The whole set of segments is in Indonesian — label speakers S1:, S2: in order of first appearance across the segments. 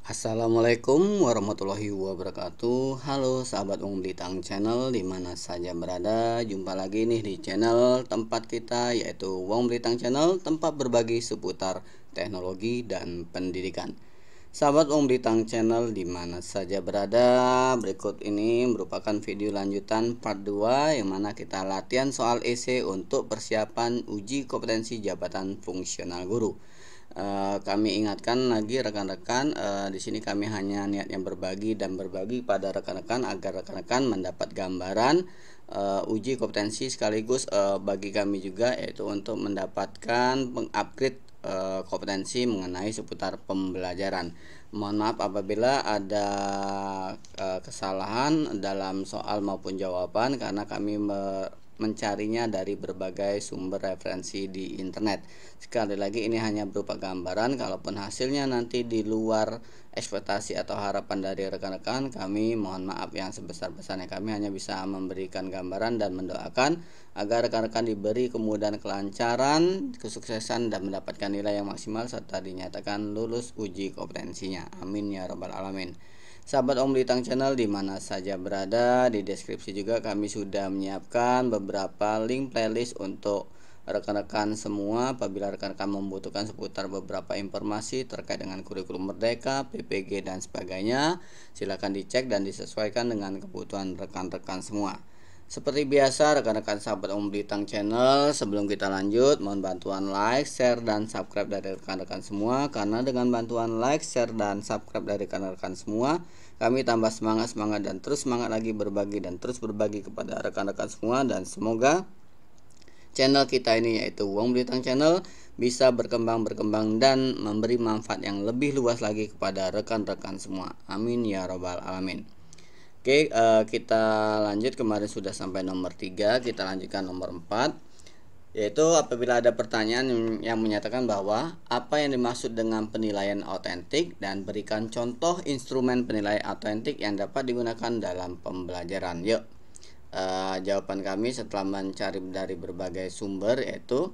S1: Assalamualaikum warahmatullahi wabarakatuh. Halo sahabat Wong Blitang Channel dimana saja berada. Jumpa lagi nih di channel tempat kita, yaitu Wong Blitang Channel, tempat berbagi seputar teknologi dan pendidikan. Sahabat Wong Blitang Channel dimana saja berada, berikut ini merupakan video lanjutan part 2 yang mana kita latihan soal esai untuk persiapan uji kompetensi jabatan fungsional guru. Kami ingatkan lagi rekan-rekan, di sini kami hanya niatnya berbagi pada rekan-rekan agar rekan-rekan mendapat gambaran uji kompetensi, sekaligus bagi kami juga, yaitu untuk mendapatkan pengupgrade kompetensi mengenai seputar pembelajaran. Mohon maaf apabila ada kesalahan dalam soal maupun jawaban, karena kami mencarinya dari berbagai sumber referensi di internet. Sekali lagi, ini hanya berupa gambaran. Kalaupun hasilnya nanti di luar ekspektasi atau harapan dari rekan-rekan, kami mohon maaf yang sebesar-besarnya. Kami hanya bisa memberikan gambaran dan mendoakan agar rekan-rekan diberi kemudahan, kelancaran, kesuksesan, dan mendapatkan nilai yang maksimal serta dinyatakan lulus uji kompetensinya. Amin ya rabbal alamin. Sahabat Om Blitang Channel dimana saja berada, di deskripsi juga kami sudah menyiapkan beberapa link playlist untuk rekan-rekan semua. Apabila rekan-rekan membutuhkan seputar beberapa informasi terkait dengan kurikulum merdeka, PPG, dan sebagainya, silakan dicek dan disesuaikan dengan kebutuhan rekan-rekan semua. Seperti biasa, rekan-rekan sahabat Om Blitang Channel, sebelum kita lanjut, mohon bantuan like, share, dan subscribe dari rekan-rekan semua. Karena dengan bantuan like, share, dan subscribe dari rekan-rekan semua, kami tambah semangat dan terus semangat lagi berbagi dan terus berbagi kepada rekan-rekan semua. Dan semoga channel kita ini, yaitu Wong Blitang Channel, bisa berkembang dan memberi manfaat yang lebih luas lagi kepada rekan-rekan semua. Amin ya robbal alamin. Oke, kita lanjut. Kemarin sudah sampai nomor 3, kita lanjutkan nomor 4, yaitu apabila ada pertanyaan yang menyatakan bahwa apa yang dimaksud dengan penilaian autentik dan berikan contoh instrumen penilaian autentik yang dapat digunakan dalam pembelajaran. Yuk, jawaban kami setelah mencari dari berbagai sumber, yaitu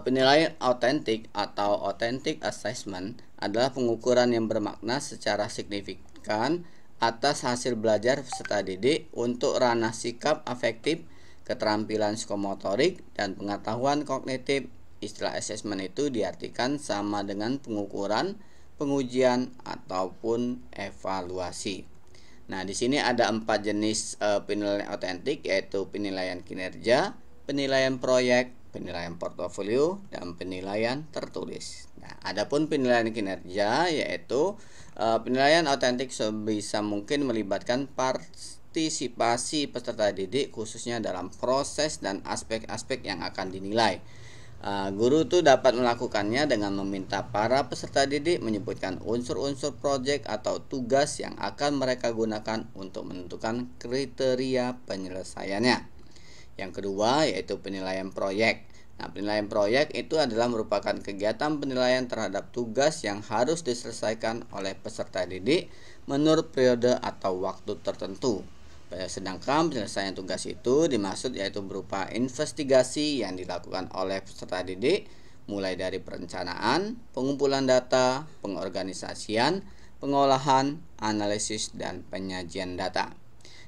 S1: penilaian autentik atau authentic assessment adalah pengukuran yang bermakna secara signifikan atas hasil belajar peserta didik untuk ranah sikap afektif, keterampilan psikomotorik, dan pengetahuan kognitif. Istilah assessment itu diartikan sama dengan pengukuran, pengujian, ataupun evaluasi. Nah, di sini ada 4 jenis penilaian autentik, yaitu penilaian kinerja, penilaian proyek, penilaian portofolio, dan penilaian tertulis. Nah, adapun penilaian kinerja, yaitu penilaian autentik sebisa mungkin melibatkan partisipasi peserta didik, khususnya dalam proses dan aspek-aspek yang akan dinilai. Guru itu dapat melakukannya dengan meminta para peserta didik menyebutkan unsur-unsur proyek atau tugas yang akan mereka gunakan untuk menentukan kriteria penyelesaiannya. Yang kedua, yaitu penilaian proyek. Nah, penilaian proyek itu adalah merupakan kegiatan penilaian terhadap tugas yang harus diselesaikan oleh peserta didik menurut periode atau waktu tertentu. Sedangkan penyelesaian tugas itu dimaksud yaitu berupa investigasi yang dilakukan oleh peserta didik, mulai dari perencanaan, pengumpulan data, pengorganisasian, pengolahan, analisis, dan penyajian data.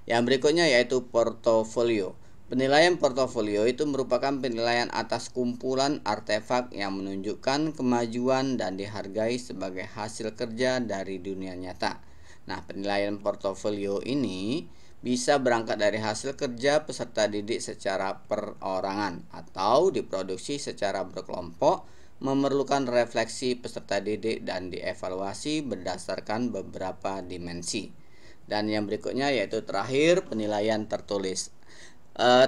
S1: Yang berikutnya yaitu portofolio. Penilaian portofolio itu merupakan penilaian atas kumpulan artefak yang menunjukkan kemajuan dan dihargai sebagai hasil kerja dari dunia nyata. Nah, penilaian portofolio ini bisa berangkat dari hasil kerja peserta didik secara perorangan atau diproduksi secara berkelompok, memerlukan refleksi peserta didik dan dievaluasi berdasarkan beberapa dimensi. Dan yang berikutnya yaitu terakhir, penilaian tertulis.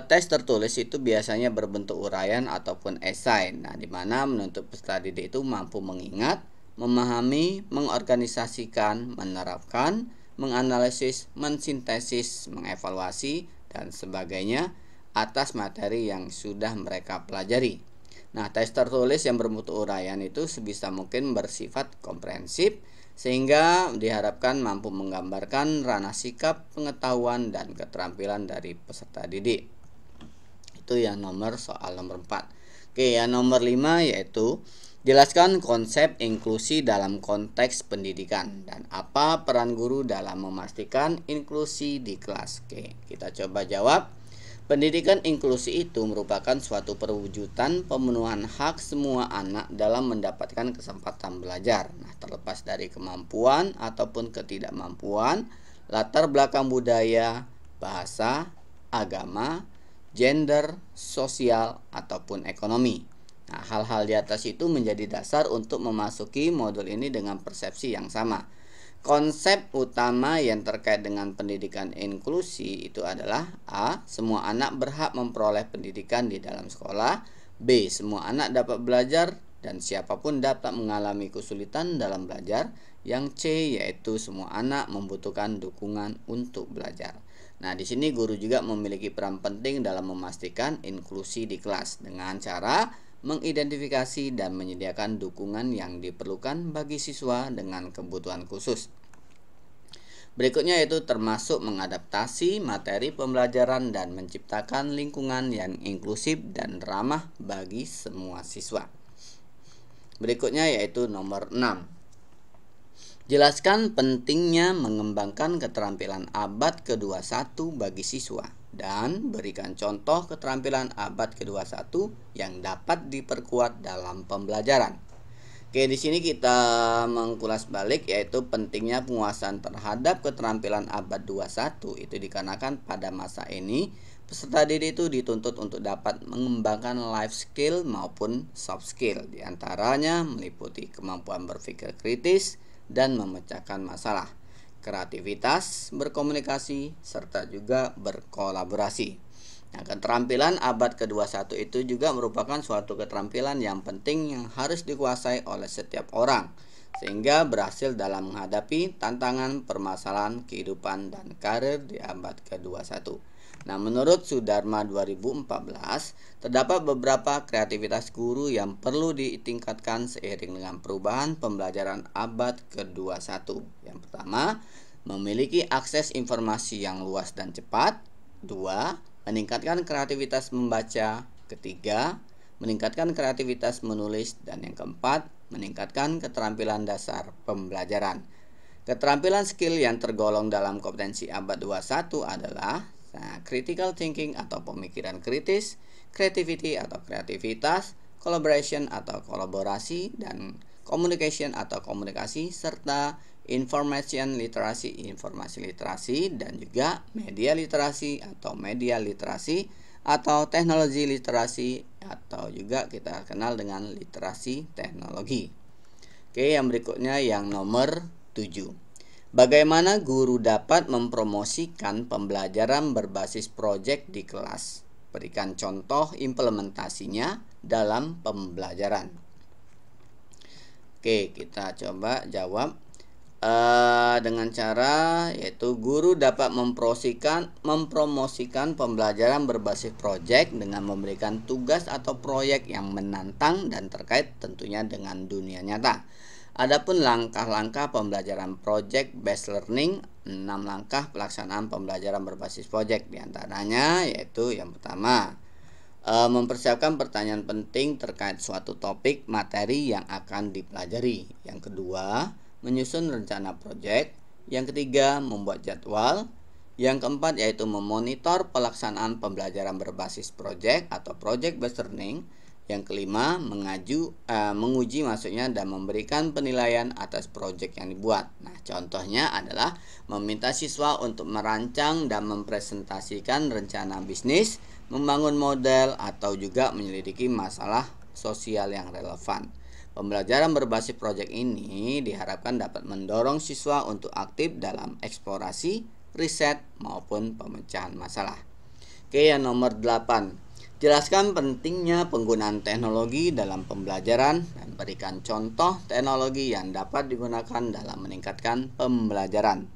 S1: Tes tertulis itu biasanya berbentuk uraian ataupun esai. Nah, di mana menuntut peserta didik itu mampu mengingat, memahami, mengorganisasikan, menerapkan, menganalisis, mensintesis, mengevaluasi, dan sebagainya atas materi yang sudah mereka pelajari. Nah, tes tertulis yang berbentuk uraian itu sebisa mungkin bersifat komprehensif, sehingga diharapkan mampu menggambarkan ranah sikap, pengetahuan, dan keterampilan dari peserta didik. Itu yang soal nomor 4. Oke, yang nomor 5 yaitu Jelaskan konsep inklusi dalam konteks pendidikan dan apa peran guru dalam memastikan inklusi di kelas. Oke, kita coba jawab. Pendidikan inklusi itu merupakan suatu perwujudan pemenuhan hak semua anak dalam mendapatkan kesempatan belajar. Nah, terlepas dari kemampuan ataupun ketidakmampuan, latar belakang budaya, bahasa, agama, gender, sosial, ataupun ekonomi. Nah, hal-hal di atas itu menjadi dasar untuk memasuki modul ini dengan persepsi yang sama. Konsep utama yang terkait dengan pendidikan inklusi itu adalah A. Semua anak berhak memperoleh pendidikan di dalam sekolah. B. Semua anak dapat belajar dan siapapun dapat mengalami kesulitan dalam belajar. Yang C yaitu semua anak membutuhkan dukungan untuk belajar. Nah, di sini guru juga memiliki peran penting dalam memastikan inklusi di kelas dengan cara mengidentifikasi dan menyediakan dukungan yang diperlukan bagi siswa dengan kebutuhan khusus. Berikutnya yaitu termasuk mengadaptasi materi pembelajaran dan menciptakan lingkungan yang inklusif dan ramah bagi semua siswa. Berikutnya yaitu nomor 6. Jelaskan pentingnya mengembangkan keterampilan abad ke-21 bagi siswa dan berikan contoh keterampilan abad ke-21 yang dapat diperkuat dalam pembelajaran. Oke, di sini kita mengulas balik yaitu pentingnya penguasaan terhadap keterampilan abad 21 itu dikarenakan pada masa ini peserta didik itu dituntut untuk dapat mengembangkan life skill maupun soft skill, diantaranya meliputi kemampuan berpikir kritis dan memecahkan masalah, kreativitas, berkomunikasi, serta juga berkolaborasi. Nah, keterampilan abad ke-21 itu juga merupakan suatu keterampilan yang penting yang harus dikuasai oleh setiap orang, sehingga berhasil dalam menghadapi tantangan permasalahan kehidupan dan karir di abad ke-21. Nah, menurut Sudharma 2014, terdapat beberapa kreativitas guru yang perlu ditingkatkan seiring dengan perubahan pembelajaran abad ke-21. Yang pertama, memiliki akses informasi yang luas dan cepat. 2. Meningkatkan kreativitas membaca. Ketiga, meningkatkan kreativitas menulis. Dan yang keempat, meningkatkan keterampilan dasar pembelajaran. Keterampilan skill yang tergolong dalam kompetensi abad 21 adalah critical thinking atau pemikiran kritis, creativity atau kreativitas, collaboration atau kolaborasi, dan communication atau komunikasi, serta information literacy, informasi literasi, dan juga media literasi atau media literasi, atau teknologi literasi, atau juga kita kenal dengan literasi teknologi. Oke, yang berikutnya yang nomor 7. Bagaimana guru dapat mempromosikan pembelajaran berbasis proyek di kelas? Berikan contoh implementasinya dalam pembelajaran. Oke, kita coba jawab dengan cara yaitu guru dapat mempromosikan pembelajaran berbasis proyek dengan memberikan tugas atau proyek yang menantang dan terkait tentunya dengan dunia nyata. Adapun langkah-langkah pembelajaran project based learning, 6 langkah pelaksanaan pembelajaran berbasis proyek, diantaranya yaitu yang pertama, mempersiapkan pertanyaan penting terkait suatu topik materi yang akan dipelajari. Yang kedua, menyusun rencana proyek. Yang ketiga, membuat jadwal. Yang keempat yaitu memonitor pelaksanaan pembelajaran berbasis proyek atau project based learning. Yang kelima, menguji maksudnya dan memberikan penilaian atas proyek yang dibuat. Nah, contohnya adalah meminta siswa untuk merancang dan mempresentasikan rencana bisnis, membangun model, atau juga menyelidiki masalah sosial yang relevan. Pembelajaran berbasis proyek ini diharapkan dapat mendorong siswa untuk aktif dalam eksplorasi, riset, maupun pemecahan masalah. Oke, yang nomor 8. Jelaskan pentingnya penggunaan teknologi dalam pembelajaran dan berikan contoh teknologi yang dapat digunakan dalam meningkatkan pembelajaran.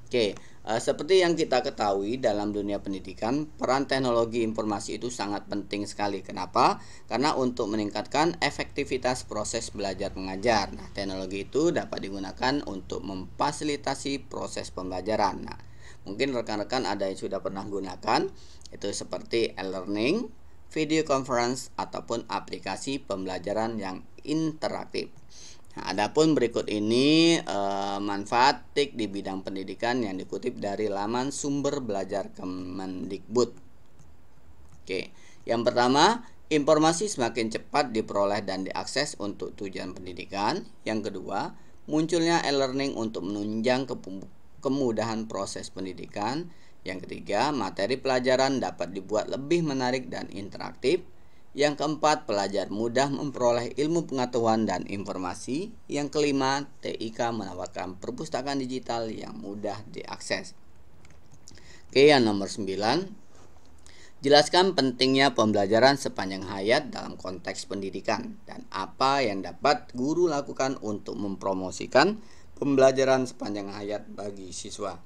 S1: Oke, seperti yang kita ketahui dalam dunia pendidikan, peran teknologi informasi itu sangat penting sekali. Kenapa? Karena untuk meningkatkan efektivitas proses belajar mengajar. Nah, teknologi itu dapat digunakan untuk memfasilitasi proses pembelajaran. Nah, mungkin rekan-rekan ada yang sudah pernah gunakan, itu seperti e-learning, video conference, ataupun aplikasi pembelajaran yang interaktif. Nah, adapun berikut ini manfaat TIK di bidang pendidikan yang dikutip dari laman sumber belajar Kemendikbud. Oke, yang pertama, informasi semakin cepat diperoleh dan diakses untuk tujuan pendidikan. Yang kedua, munculnya e-learning untuk menunjang kemudahan proses pendidikan. Yang ketiga, materi pelajaran dapat dibuat lebih menarik dan interaktif. Yang keempat, pelajar mudah memperoleh ilmu pengetahuan dan informasi. Yang kelima, TIK menawarkan perpustakaan digital yang mudah diakses. Oke, yang nomor 9, jelaskan pentingnya pembelajaran sepanjang hayat dalam konteks pendidikan dan apa yang dapat guru lakukan untuk mempromosikan pembelajaran sepanjang hayat bagi siswa.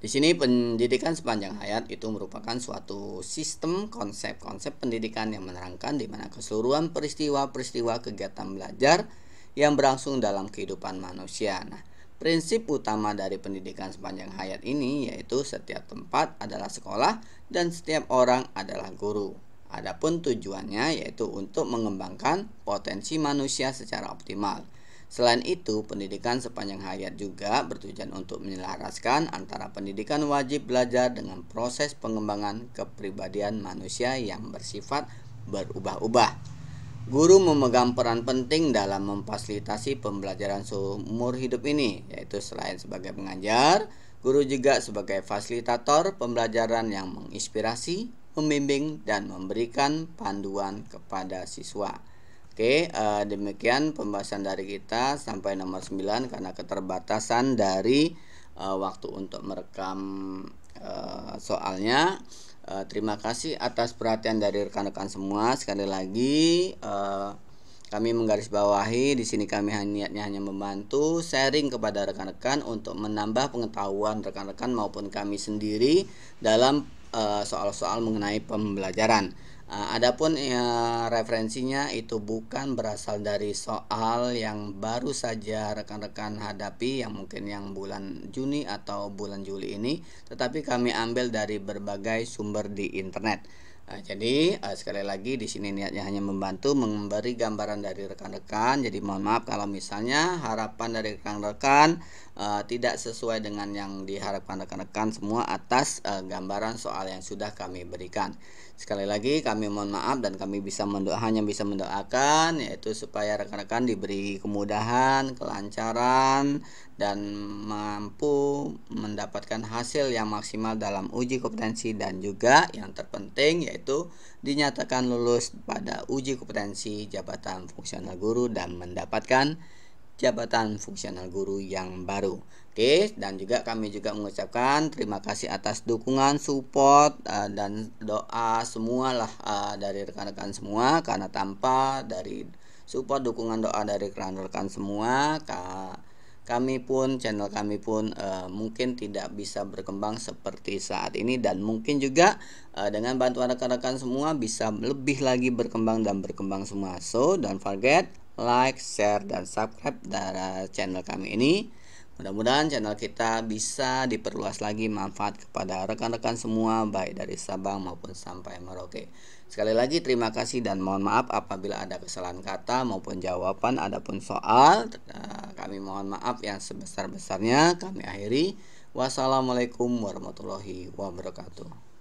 S1: Di sini pendidikan sepanjang hayat itu merupakan suatu sistem konsep-konsep pendidikan yang menerangkan di mana keseluruhan peristiwa-peristiwa kegiatan belajar yang berlangsung dalam kehidupan manusia. Nah, prinsip utama dari pendidikan sepanjang hayat ini yaitu setiap tempat adalah sekolah dan setiap orang adalah guru. Adapun tujuannya yaitu untuk mengembangkan potensi manusia secara optimal. Selain itu, pendidikan sepanjang hayat juga bertujuan untuk menyelaraskan antara pendidikan wajib belajar dengan proses pengembangan kepribadian manusia yang bersifat berubah-ubah. Guru memegang peran penting dalam memfasilitasi pembelajaran seumur hidup ini, yaitu selain sebagai pengajar, guru juga sebagai fasilitator pembelajaran yang menginspirasi, membimbing, dan memberikan panduan kepada siswa. Oke, demikian pembahasan dari kita sampai nomor 9 karena keterbatasan dari waktu untuk merekam soalnya. Terima kasih atas perhatian dari rekan-rekan semua. Sekali lagi kami menggarisbawahi di sini kami niatnya hanya membantu sharing kepada rekan-rekan untuk menambah pengetahuan rekan-rekan maupun kami sendiri dalam soal-soal mengenai pembelajaran. Adapun referensinya itu bukan berasal dari soal yang baru saja rekan-rekan hadapi yang mungkin yang bulan Juni atau bulan Juli ini, tetapi kami ambil dari berbagai sumber di internet. Jadi sekali lagi di sini niatnya hanya membantu memberi gambaran dari rekan-rekan. Jadi mohon maaf kalau misalnya harapan dari rekan-rekan tidak sesuai dengan yang diharapkan rekan-rekan semua atas gambaran soal yang sudah kami berikan. Sekali lagi kami mohon maaf dan kami hanya bisa mendoakan yaitu supaya rekan-rekan diberi kemudahan, kelancaran, dan mampu mendapatkan hasil yang maksimal dalam uji kompetensi dan juga yang terpenting yaitu dinyatakan lulus pada uji kompetensi jabatan fungsional guru dan mendapatkan jabatan fungsional guru yang baru. Oke, dan juga kami juga mengucapkan terima kasih atas dukungan, support dan doa semualah dari rekan-rekan semua, karena tanpa dari support, dukungan, doa dari rekan-rekan semua channel kami pun mungkin tidak bisa berkembang seperti saat ini, dan mungkin juga dengan bantuan rekan-rekan semua bisa lebih lagi berkembang dan berkembang semua. So don't forget like, share, dan subscribe dari channel kami ini. Mudah-mudahan channel kita bisa diperluas lagi manfaat kepada rekan-rekan semua baik dari Sabang maupun sampai Merauke. Sekali lagi terima kasih dan mohon maaf apabila ada kesalahan kata maupun jawaban adapun soal. Kami mohon maaf yang sebesar-besarnya. Kami akhiri. Wassalamualaikum warahmatullahi wabarakatuh.